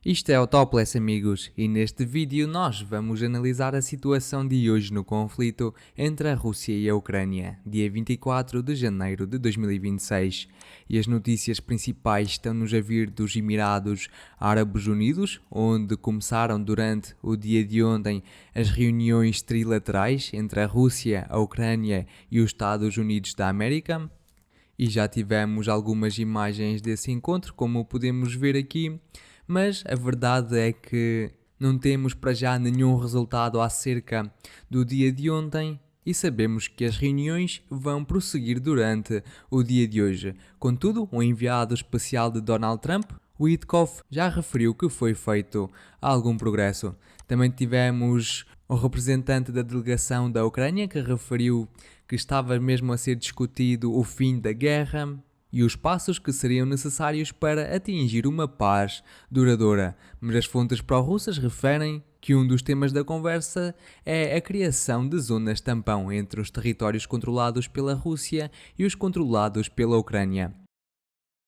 Isto é o Topless, amigos, e neste vídeo nós vamos analisar a situação de hoje no conflito entre a Rússia e a Ucrânia, dia 24 de janeiro de 2026. E as notícias principais estão-nos a vir dos Emirados Árabes Unidos, onde começaram durante o dia de ontem as reuniões trilaterais entre a Rússia, a Ucrânia e os Estados Unidos da América. E já tivemos algumas imagens desse encontro, como podemos ver aqui, mas a verdade é que não temos para já nenhum resultado acerca do dia de ontem e sabemos que as reuniões vão prosseguir durante o dia de hoje. Contudo, o enviado especial de Donald Trump, Witkoff, já referiu que foi feito algum progresso. Também tivemos o representante da delegação da Ucrânia que referiu que estava mesmo a ser discutido o fim da guerra e os passos que seriam necessários para atingir uma paz duradoura. Mas as fontes pró-russas referem que um dos temas da conversa é a criação de zonas tampão entre os territórios controlados pela Rússia e os controlados pela Ucrânia.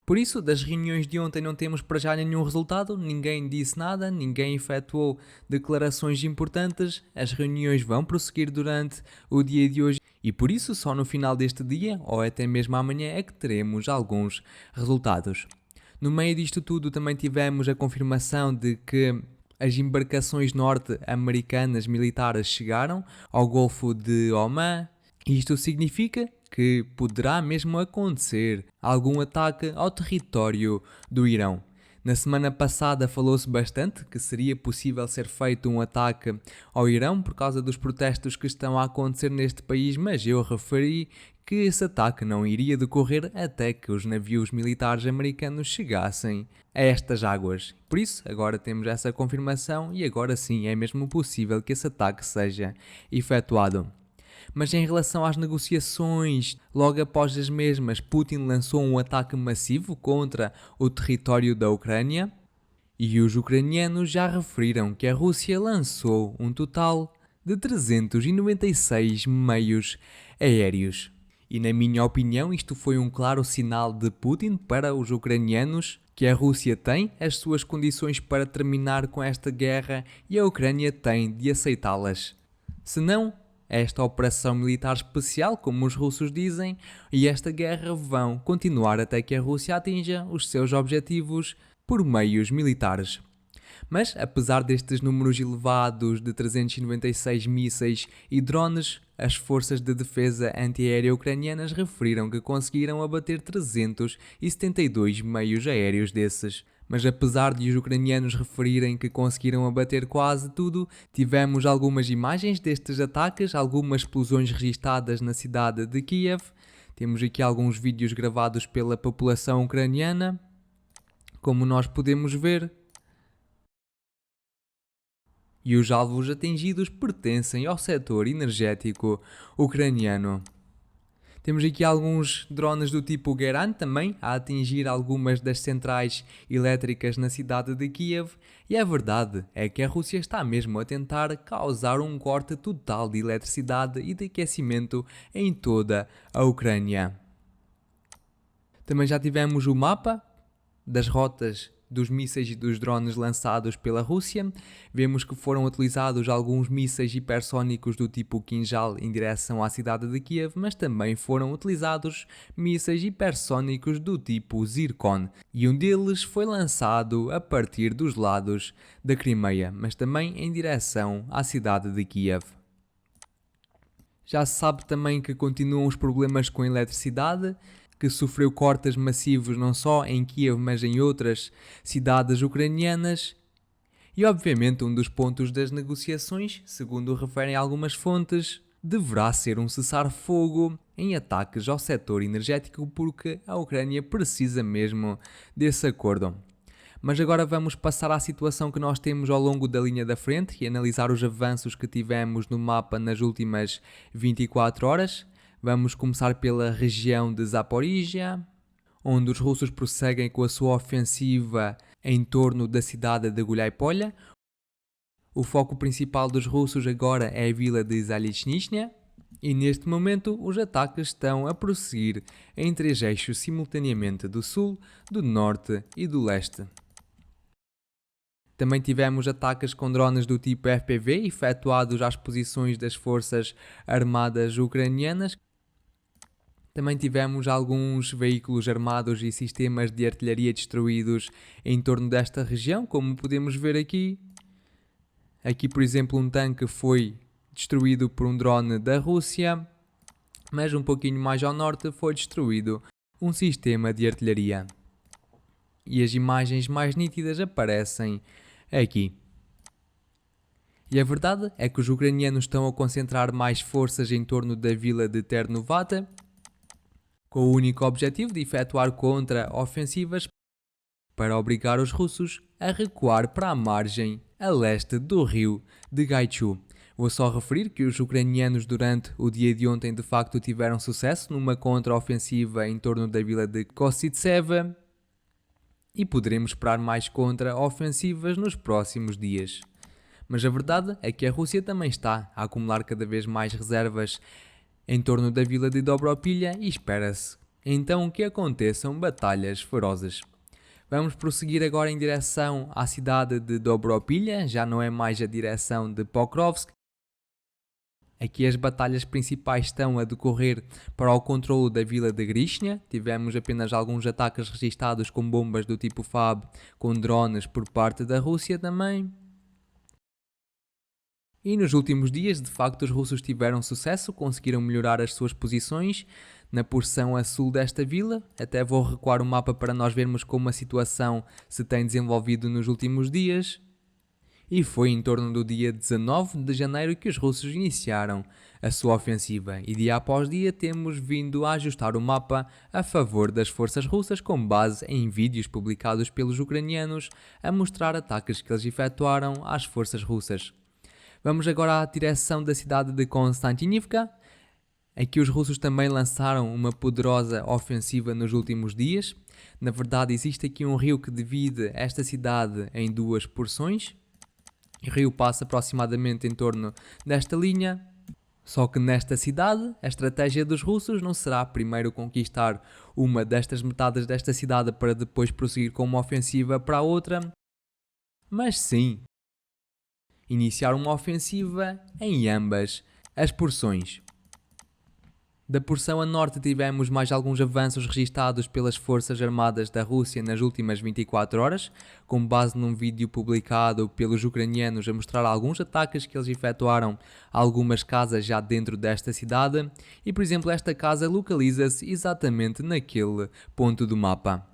Por isso, das reuniões de ontem não temos para já nenhum resultado, ninguém disse nada, ninguém efetuou declarações importantes, as reuniões vão prosseguir durante o dia de hoje e por isso só no final deste dia, ou até mesmo amanhã, é que teremos alguns resultados. No meio disto tudo também tivemos a confirmação de que as embarcações norte-americanas militares chegaram ao Golfo de Omã. Isto significa que poderá mesmo acontecer algum ataque ao território do Irão. Na semana passada falou-se bastante que seria possível ser feito um ataque ao Irão por causa dos protestos que estão a acontecer neste país, mas eu referi que esse ataque não iria decorrer até que os navios militares americanos chegassem a estas águas. Por isso, agora temos essa confirmação e agora sim é mesmo possível que esse ataque seja efetuado. Mas em relação às negociações, logo após as mesmas, Putin lançou um ataque massivo contra o território da Ucrânia e os ucranianos já referiram que a Rússia lançou um total de 396 meios aéreos. E na minha opinião, isto foi um claro sinal de Putin para os ucranianos que a Rússia tem as suas condições para terminar com esta guerra e a Ucrânia tem de aceitá-las. Senão, esta operação militar especial, como os russos dizem, e esta guerra vão continuar até que a Rússia atinja os seus objetivos por meios militares. Mas, apesar destes números elevados de 396 mísseis e drones, as forças de defesa antiaérea ucranianas referiram que conseguiram abater 372 meios aéreos desses. Mas apesar de os ucranianos referirem que conseguiram abater quase tudo, tivemos algumas imagens destes ataques, algumas explosões registadas na cidade de Kiev. Temos aqui alguns vídeos gravados pela população ucraniana, como nós podemos ver. E os alvos atingidos pertencem ao setor energético ucraniano. Temos aqui alguns drones do tipo Geran também a atingir algumas das centrais elétricas na cidade de Kiev e a verdade é que a Rússia está mesmo a tentar causar um corte total de eletricidade e de aquecimento em toda a Ucrânia. Também já tivemos o mapa das rotas dos mísseis e dos drones lançados pela Rússia. Vemos que foram utilizados alguns mísseis hipersónicos do tipo Kinjal em direção à cidade de Kiev, mas também foram utilizados mísseis hipersónicos do tipo Zircon, e um deles foi lançado a partir dos lados da Crimeia, mas também em direção à cidade de Kiev. Já se sabe também que continuam os problemas com a eletricidade, que sofreu cortes massivos não só em Kiev, mas em outras cidades ucranianas. E obviamente um dos pontos das negociações, segundo referem algumas fontes, deverá ser um cessar-fogo em ataques ao setor energético, porque a Ucrânia precisa mesmo desse acordo. Mas agora vamos passar à situação que nós temos ao longo da linha da frente e analisar os avanços que tivemos no mapa nas últimas 24 horas. Vamos começar pela região de Zaporizhia, onde os russos prosseguem com a sua ofensiva em torno da cidade de Guliápolha. O foco principal dos russos agora é a vila de Zaliznizhnia e neste momento os ataques estão a prosseguir em três eixos simultaneamente do sul, do norte e do leste. Também tivemos ataques com drones do tipo FPV efetuados às posições das forças armadas ucranianas. Também tivemos alguns veículos armados e sistemas de artilharia destruídos em torno desta região, como podemos ver aqui. Aqui, por exemplo, um tanque foi destruído por um drone da Rússia, mas um pouquinho mais ao norte foi destruído um sistema de artilharia. E as imagens mais nítidas aparecem aqui. E a verdade é que os ucranianos estão a concentrar mais forças em torno da vila de Ternovata, com o único objetivo de efetuar contra-ofensivas para obrigar os russos a recuar para a margem a leste do rio de Gaichu. Vou só referir que os ucranianos durante o dia de ontem de facto tiveram sucesso numa contra-ofensiva em torno da vila de Kossitseva e poderemos esperar mais contra-ofensivas nos próximos dias. Mas a verdade é que a Rússia também está a acumular cada vez mais reservas em torno da vila de Dobropilha e espera-se então que aconteçam batalhas ferozes. Vamos prosseguir agora em direção à cidade de Dobropilha, já não é mais a direção de Pokrovsk. Aqui as batalhas principais estão a decorrer para o controle da vila de Grishnya. Tivemos apenas alguns ataques registados com bombas do tipo FAB, com drones por parte da Rússia também. E nos últimos dias, de facto, os russos tiveram sucesso, conseguiram melhorar as suas posições na porção a sul desta vila. Até vou recuar o mapa para nós vermos como a situação se tem desenvolvido nos últimos dias. E foi em torno do dia 19 de janeiro que os russos iniciaram a sua ofensiva. E dia após dia temos vindo a ajustar o mapa a favor das forças russas com base em vídeos publicados pelos ucranianos a mostrar ataques que eles efetuaram às forças russas. Vamos agora à direção da cidade de Konstantinivka. Aqui os russos também lançaram uma poderosa ofensiva nos últimos dias. Na verdade, existe aqui um rio que divide esta cidade em duas porções. O rio passa aproximadamente em torno desta linha. Só que nesta cidade, a estratégia dos russos não será primeiro conquistar uma destas metades desta cidade para depois prosseguir com uma ofensiva para a outra, mas sim iniciar uma ofensiva em ambas as porções. Da porção a norte tivemos mais alguns avanços registados pelas forças armadas da Rússia nas últimas 24 horas, com base num vídeo publicado pelos ucranianos a mostrar alguns ataques que eles efetuaram a algumas casas já dentro desta cidade, e por exemplo esta casa localiza-se exatamente naquele ponto do mapa.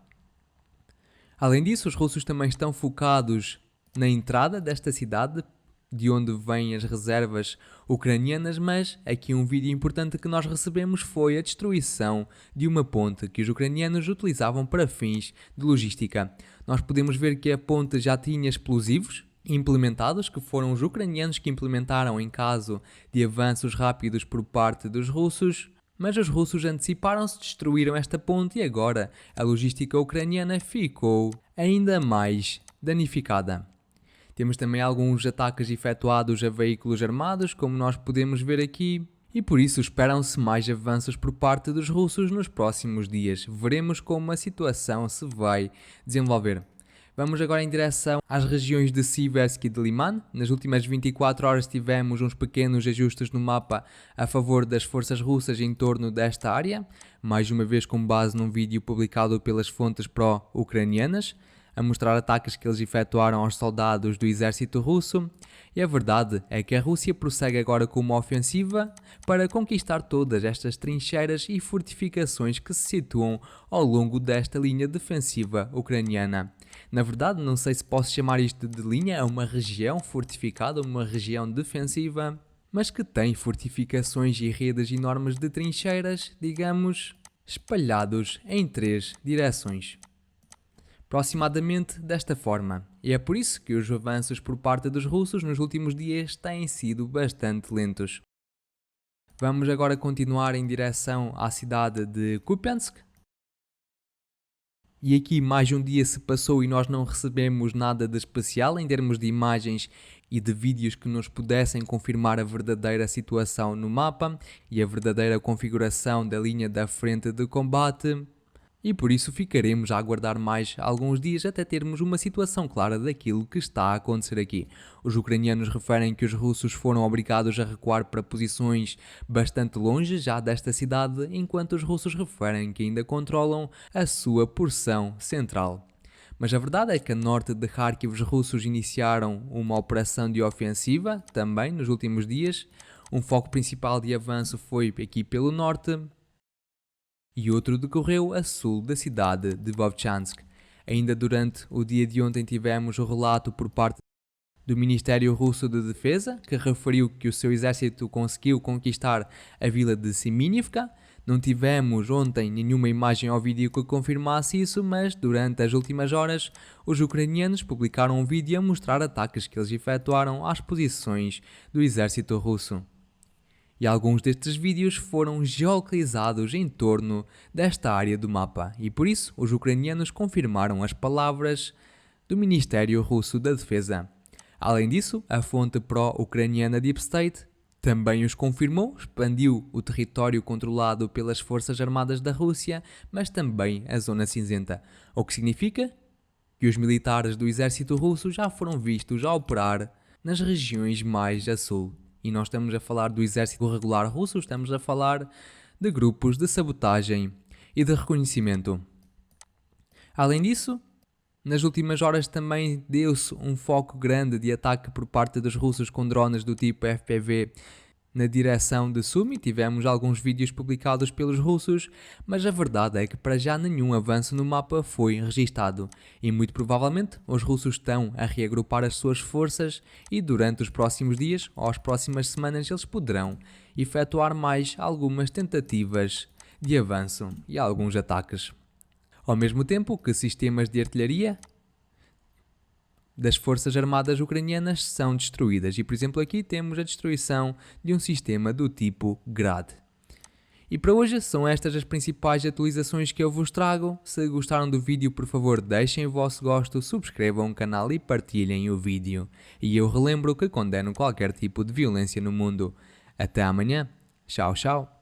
Além disso, os russos também estão focados na entrada desta cidade, de onde vêm as reservas ucranianas, mas aqui um vídeo importante que nós recebemos foi a destruição de uma ponte que os ucranianos utilizavam para fins de logística. Nós podemos ver que a ponte já tinha explosivos implementados, que foram os ucranianos que implementaram em caso de avanços rápidos por parte dos russos, mas os russos anteciparam-se, destruíram esta ponte e agora a logística ucraniana ficou ainda mais danificada. Temos também alguns ataques efetuados a veículos armados, como nós podemos ver aqui, e por isso esperam-se mais avanços por parte dos russos nos próximos dias. Veremos como a situação se vai desenvolver. Vamos agora em direção às regiões de Siversk e de Liman. Nas últimas 24 horas tivemos uns pequenos ajustes no mapa a favor das forças russas em torno desta área, mais uma vez com base num vídeo publicado pelas fontes pró-ucranianas, a mostrar ataques que eles efetuaram aos soldados do exército russo, e a verdade é que a Rússia prossegue agora com uma ofensiva para conquistar todas estas trincheiras e fortificações que se situam ao longo desta linha defensiva ucraniana. Na verdade, não sei se posso chamar isto de linha, é uma região fortificada, uma região defensiva, mas que tem fortificações e redes enormes de trincheiras, digamos, espalhados em 3 direções. Aproximadamente desta forma, e é por isso que os avanços por parte dos russos nos últimos dias têm sido bastante lentos. Vamos agora continuar em direção à cidade de Kupiansk. E aqui mais um dia se passou e nós não recebemos nada de especial em termos de imagens e de vídeos que nos pudessem confirmar a verdadeira situação no mapa e a verdadeira configuração da linha da frente de combate. E por isso ficaremos a aguardar mais alguns dias até termos uma situação clara daquilo que está a acontecer aqui. Os ucranianos referem que os russos foram obrigados a recuar para posições bastante longe já desta cidade, enquanto os russos referem que ainda controlam a sua porção central. Mas a verdade é que a norte de Kharkiv os russos iniciaram uma operação de ofensiva também nos últimos dias. Um foco principal de avanço foi aqui pelo norte, e outro decorreu a sul da cidade de Vovchansk. Ainda durante o dia de ontem tivemos o relato por parte do Ministério Russo de Defesa, que referiu que o seu exército conseguiu conquistar a vila de Seminivka. Não tivemos ontem nenhuma imagem ou vídeo que confirmasse isso, mas durante as últimas horas os ucranianos publicaram um vídeo a mostrar ataques que eles efetuaram às posições do exército russo. E alguns destes vídeos foram geolocalizados em torno desta área do mapa, e por isso os ucranianos confirmaram as palavras do Ministério Russo da Defesa. Além disso, a fonte pró-ucraniana Deep State também os confirmou, expandiu o território controlado pelas Forças Armadas da Rússia, mas também a Zona Cinzenta, o que significa que os militares do exército russo já foram vistos a operar nas regiões mais a sul. E não estamos a falar do exército regular russo, estamos a falar de grupos de sabotagem e de reconhecimento. Além disso, nas últimas horas também deu-se um foco grande de ataque por parte dos russos com drones do tipo FPV na direção de Sumy. Tivemos alguns vídeos publicados pelos russos, mas a verdade é que para já nenhum avanço no mapa foi registado e muito provavelmente os russos estão a reagrupar as suas forças e durante os próximos dias ou as próximas semanas eles poderão efetuar mais algumas tentativas de avanço e alguns ataques. Ao mesmo tempo que sistemas de artilharia das Forças Armadas Ucranianas são destruídas. E por exemplo aqui temos a destruição de um sistema do tipo Grad. E para hoje são estas as principais atualizações que eu vos trago. Se gostaram do vídeo, por favor deixem o vosso gosto, subscrevam o canal e partilhem o vídeo. E eu relembro que condeno qualquer tipo de violência no mundo. Até amanhã. Tchau, tchau.